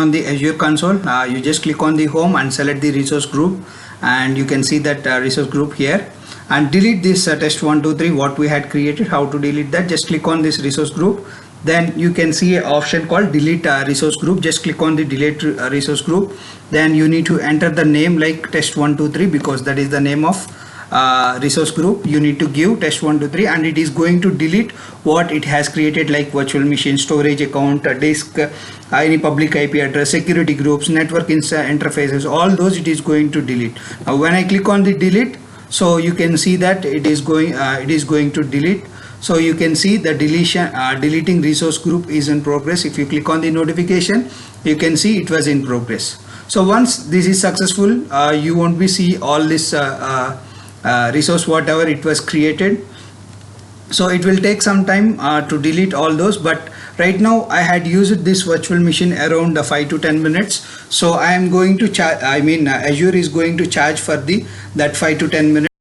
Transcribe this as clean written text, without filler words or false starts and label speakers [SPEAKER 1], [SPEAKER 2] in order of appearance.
[SPEAKER 1] On the Azure console, you just click on the home and select the resource group, and you can see that resource group here, and delete this test123 what we had created. How to delete that? Just click on this resource group, then you can see an option called delete resource group. Just click on the delete resource group, then you need to enter the name like test123 because that is the name of resource group. You need to give test123 and it is going to delete what it has created like virtual machine, storage account, disk, any public IP address, security groups, network interfaces, all those it is going to delete. Now when I click on the delete, so you can see that it is going to delete. So you can see the deleting resource group is in progress. If you click on the notification, you can see it was in progress. So once this is successful, you won't be see all this resource whatever it was created. So it will take some time to delete all those, but right now I had used this virtual machine around 5 to 10 minutes. So I am going to charge, Azure is going to charge for that 5 to 10 minutes.